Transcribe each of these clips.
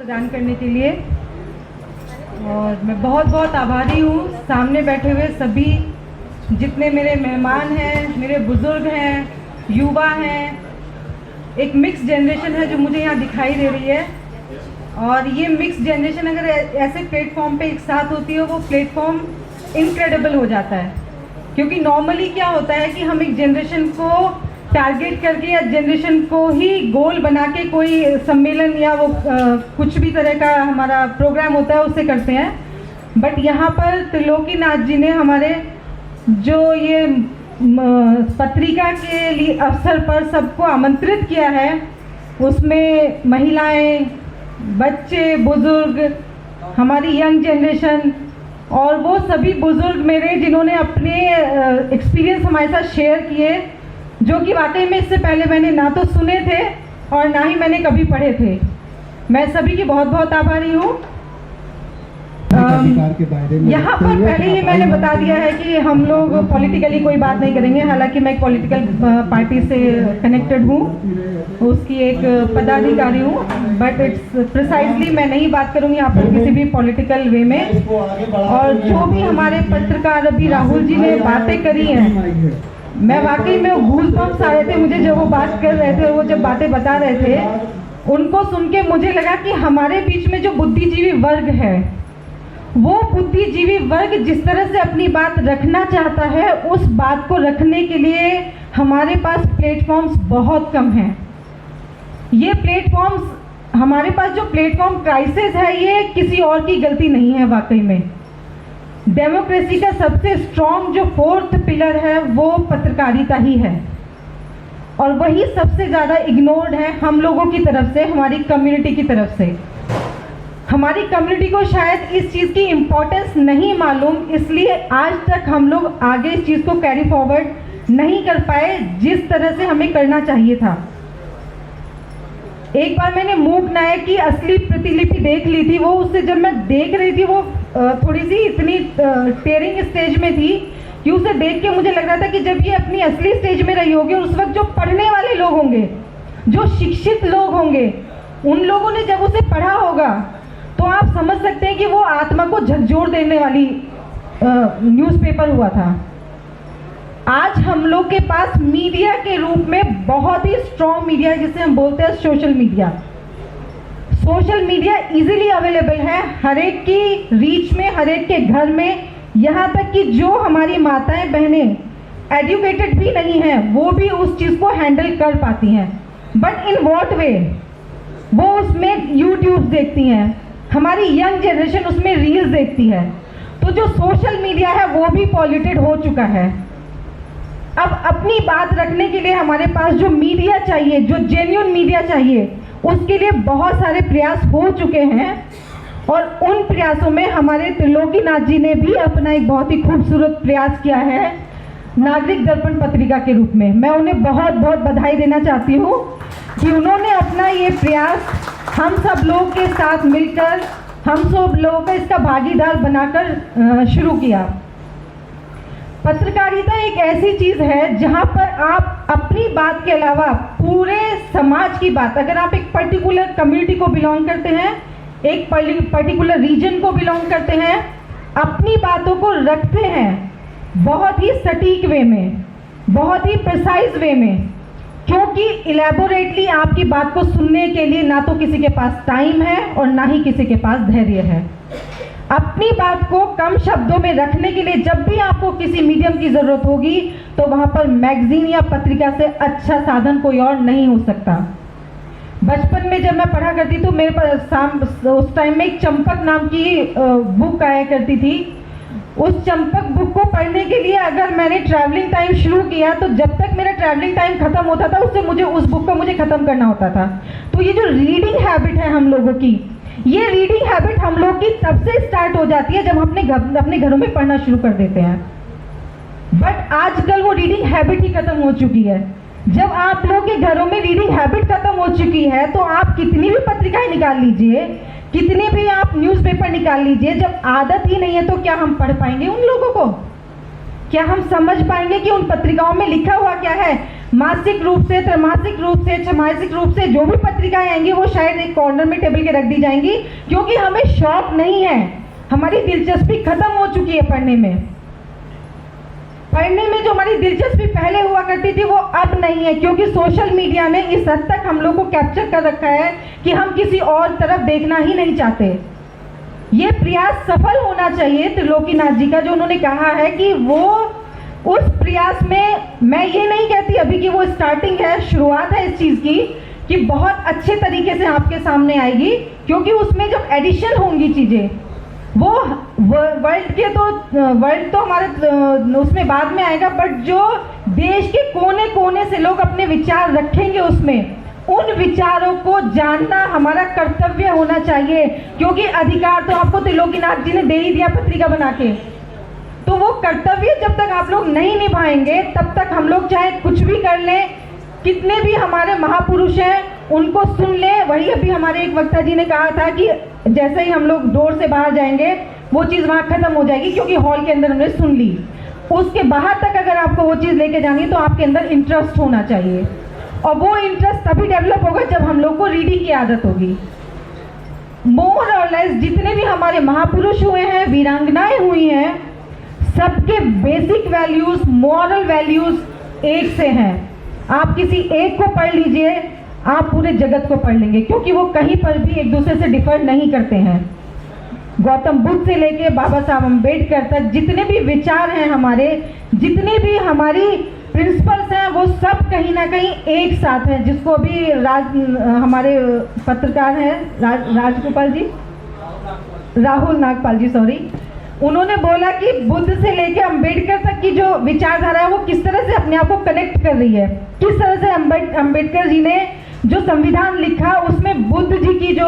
प्रदान करने के लिए। और मैं बहुत बहुत आभारी हूँ सामने बैठे हुए सभी जितने मेरे मेहमान हैं, मेरे बुज़ुर्ग हैं, युवा हैं, एक मिक्स जनरेशन है जो मुझे यहाँ दिखाई दे रही है। और ये मिक्स जनरेशन अगर ऐसे प्लेटफॉर्म पे एक साथ होती है, वो प्लेटफॉर्म इनक्रेडिबल हो जाता है। क्योंकि नॉर्मली क्या होता है कि हम एक जनरेशन को टारगेट करके या जनरेशन को ही गोल बना के कोई सम्मेलन या वो कुछ भी तरह का हमारा प्रोग्राम होता है उससे करते हैं। बट यहाँ पर त्रिलोकीनाथ जी ने हमारे जो ये पत्रिका के लिए अवसर पर सबको आमंत्रित किया है, उसमें महिलाएं, बच्चे, बुजुर्ग, हमारी यंग जनरेशन और वो सभी बुजुर्ग मेरे जिन्होंने अपने एक्सपीरियंस हमारे साथ शेयर किए, जो कि वाकई में इससे पहले मैंने ना तो सुने थे और ना ही मैंने कभी पढ़े थे। मैं सभी की बहुत बहुत आभारी हूँ। यहाँ पर पहले ही मैंने बता दिया है कि हम लोग पॉलिटिकली कोई बात नहीं करेंगे। हालांकि मैं एक पॉलिटिकल पार्टी से कनेक्टेड हूँ, उसकी एक पदाधिकारी हूँ, बट इट्स प्रिसाइजली मैं नहीं बात करूँगी यहाँ पर किसी भी पॉलिटिकल वे में। और जो भी हमारे पत्रकार अभी राहुल जी ने बातें करी हैं, मैं वाकई में गूज़बम्स आ रहे थे मुझे जब वो बात कर रहे थे, वो जब बातें बता रहे थे, उनको सुन के मुझे लगा कि हमारे बीच में जो बुद्धिजीवी वर्ग है, वो बुद्धिजीवी वर्ग जिस तरह से अपनी बात रखना चाहता है, उस बात को रखने के लिए हमारे पास प्लेटफॉर्म्स बहुत कम हैं। ये प्लेटफॉर्म्स, हमारे पास जो प्लेटफॉर्म क्राइसिस है, ये किसी और की गलती नहीं है। वाकई में डेमोक्रेसी का सबसे स्ट्रॉन्ग जो फोर्थ पिलर है वो पत्रकारिता ही है, और वही सबसे ज़्यादा इग्नोर्ड है हम लोगों की तरफ से, हमारी कम्युनिटी की तरफ से। हमारी कम्युनिटी को शायद इस चीज़ की इम्पोर्टेंस नहीं मालूम, इसलिए आज तक हम लोग आगे इस चीज़ को कैरी फॉरवर्ड नहीं कर पाए जिस तरह से हमें करना चाहिए था। एक बार मैंने मूक नायक की असली प्रतिलिपि देख ली थी। वो उससे जब मैं देख रही थी, वो थोड़ी सी इतनी टेयरिंग स्टेज में थी कि उसे देख के मुझे लग रहा था कि जब ये अपनी असली स्टेज में रही होगी और उस वक्त जो पढ़ने वाले लोग होंगे, जो शिक्षित लोग होंगे, उन लोगों ने जब उसे पढ़ा होगा तो आप समझ सकते हैं कि वो आत्मा को झकझोर देने वाली न्यूज़पेपर हुआ था। आज हम लोग के पास मीडिया के रूप में बहुत ही स्ट्रॉन्ग मीडिया है, जिसे हम बोलते हैं social media. Social media easily available है, हर एक की रीच में, हर एक के घर में। यहाँ तक कि जो हमारी माताएं बहनें एजुकेटेड भी नहीं हैं, वो भी उस चीज़ को हैंडल कर पाती हैं। But in what way? वो उसमें यूट्यूब देखती हैं, हमारी यंग जनरेशन उसमें रील्स देखती है। तो जो सोशल मीडिया है वो भी पॉल्यूटेड हो चुका है। अब अपनी बात रखने के लिए हमारे पास जो मीडिया चाहिए, जो जेन्युइन मीडिया चाहिए, उसके लिए बहुत सारे प्रयास हो चुके हैं। और उन प्रयासों में हमारे त्रिलोकीनाथ जी ने भी अपना एक बहुत ही खूबसूरत प्रयास किया है नागरिक दर्पण पत्रिका के रूप में। मैं उन्हें बहुत बहुत बधाई देना चाहती हूँ कि उन्होंने अपना ये प्रयास हम सब लोगों के साथ मिलकर, हम सब लोगों को इसका भागीदार बनाकर शुरू किया। पत्रकारिता एक ऐसी चीज़ है जहाँ पर आप अपनी बात के अलावा पूरे समाज की बात, अगर आप एक पर्टिकुलर कम्युनिटी को बिलोंग करते हैं, एक पर्टिकुलर रीजन को बिलोंग करते हैं, अपनी बातों को रखते हैं बहुत ही सटीक वे में, बहुत ही प्रिसाइज वे में। क्योंकि इलेबोरेटली आपकी बात को सुनने के लिए ना तो किसी के पास टाइम है और ना ही किसी के पास धैर्य है। अपनी बात को कम शब्दों में रखने के लिए जब भी आपको किसी मीडियम की ज़रूरत होगी, तो वहाँ पर मैगजीन या पत्रिका से अच्छा साधन कोई और नहीं हो सकता। बचपन में जब मैं पढ़ा करती तो मेरे पास उस टाइम में एक चंपक नाम की बुक आया करती थी। उस चंपक बुक को पढ़ने के लिए अगर मैंने ट्रैवलिंग टाइम शुरू किया, तो जब तक मेरा ट्रैवलिंग टाइम खत्म होता था, उससे मुझे उस बुक को खत्म करना होता था। तो ये जो रीडिंग हैबिट है हम लोगों की, ये रीडिंग हैबिट हम लोग की तब से स्टार्ट हो जाती है जब हम अपने घरों में पढ़ना शुरू कर देते हैं। बट आजकल वो रीडिंग हैबिट ही खत्म हो चुकी है। जब आप लोगों के घरों में रीडिंग हैबिट खत्म हो चुकी है, तो आप कितनी भी पत्रिकाएं निकाल लीजिए, कितने भी आप न्यूज़पेपर निकाल लीजिए, जब आदत ही नहीं है तो क्या हम पढ़ पाएंगे उन लोगों को? क्या हम समझ पाएंगे कि उन पत्रिकाओं में लिखा हुआ क्या है? मासिक रूप से, त्रैमासिक रूप से, छमासिक रूप से जो भी पत्रिकाएं आएंगी वो शायद एक कॉर्नर में टेबल के रख दी जाएंगी, क्योंकि हमें शौक नहीं है, हमारी दिलचस्पी खत्म हो चुकी है पढ़ने में। पढ़ने में जो हमारी दिलचस्पी पहले हुआ करती थी वो अब नहीं है, क्योंकि सोशल मीडिया ने इस हद तक हम लोग को कैप्चर कर रखा है कि हम किसी और तरफ देखना ही नहीं चाहते। ये प्रयास सफल होना चाहिए त्रिलोकीनाथ जी का, जो उन्होंने कहा है कि वो उस प्रयास में, मैं ये नहीं कहती अभी कि वो स्टार्टिंग है, शुरुआत है इस चीज़ की, कि बहुत अच्छे तरीके से आपके सामने आएगी, क्योंकि उसमें जब एडिशन होंगी चीज़ें, वो वर्ल्ड तो हमारे उसमें बाद में आएगा, बट जो देश के कोने कोने से लोग अपने विचार रखेंगे उसमें, उन विचारों को जानना हमारा कर्तव्य होना चाहिए, क्योंकि अधिकार तो आपको त्रिलोकीनाथ जी ने दे ही दिया पत्रिका बना के। तो वो कर्तव्य जब तक आप लोग नहीं निभाएंगे तब तक हम लोग चाहे कुछ भी कर लें, कितने भी हमारे महापुरुष हैं उनको सुन लें। वही अभी हमारे एक वक्ता जी ने कहा था कि जैसे ही हम लोग डोर से बाहर जाएंगे वो चीज़ वहाँ खत्म हो जाएगी, क्योंकि हॉल के अंदर हमने सुन ली। उसके बाहर तक अगर आपको वो चीज़ लेके जानी है तो आपके अंदर इंटरेस्ट होना चाहिए, और वो इंटरेस्ट तभी डेवलप होगा जब हम लोग को रीडिंग की आदत होगी। मोर और लेस जितने भी हमारे महापुरुष हुए हैं, वीरांगनाएं हुई हैं, सबके बेसिक वैल्यूज, मॉरल वैल्यूज एक से हैं। आप किसी एक को पढ़ लीजिए, आप पूरे जगत को पढ़ लेंगे, क्योंकि वो कहीं पर भी एक दूसरे से डिफर नहीं करते हैं। गौतम बुद्ध से लेके बाबा साहब अम्बेडकर तक जितने भी विचार हैं हमारे, जितने भी हमारी प्रिंसिपल्स हैं, वो सब कहीं ना कहीं एक साथ हैं। जिसको अभी हमारे पत्रकार हैं राजगोपाल जी, राहुल नागपाल जी, सॉरी, उन्होंने बोला कि बुद्ध से लेकर अम्बेडकर तक की जो विचारधारा है वो किस तरह से अपने आप को कनेक्ट कर रही है, किस तरह से अम्बेडकर जी ने जो संविधान लिखा उसमें बुद्ध जी की जो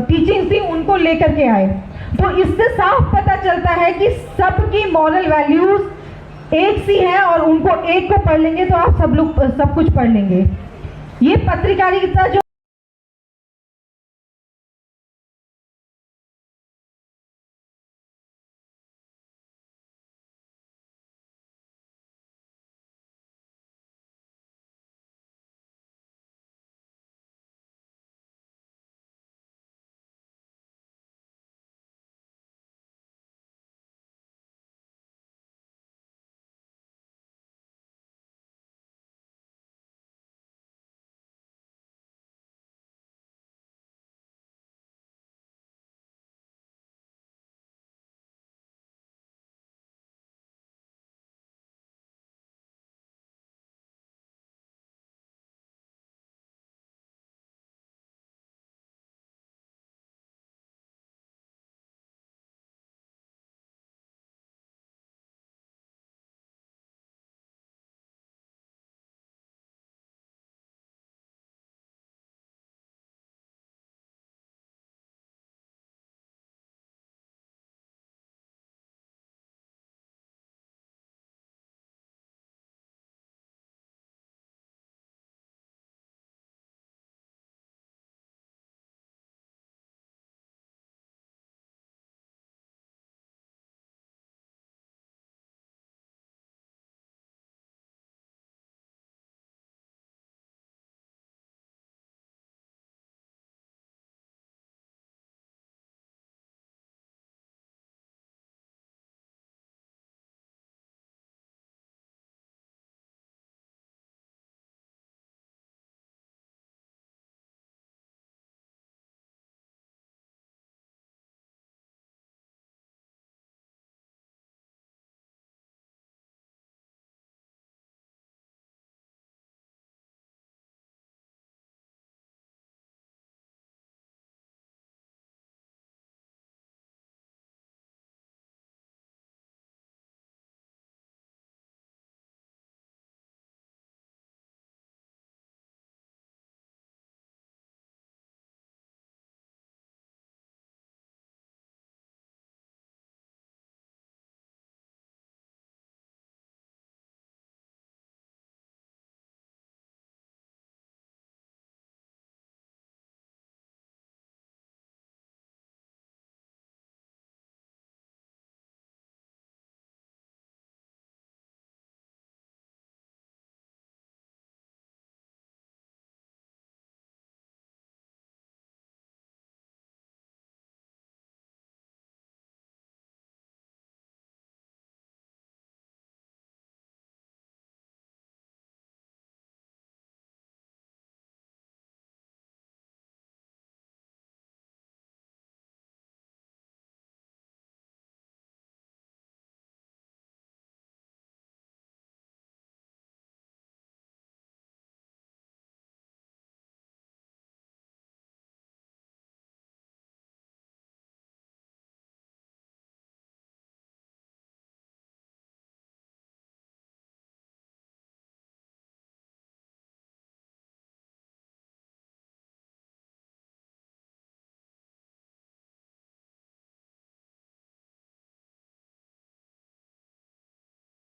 टीचिंग थी उनको लेकर के आए। तो इससे साफ पता चलता है कि सबकी मॉरल वैल्यूज एक सी हैं, और उनको एक को पढ़ लेंगे तो आप सब लोग सब कुछ पढ़ लेंगे। ये पत्रकारिता जो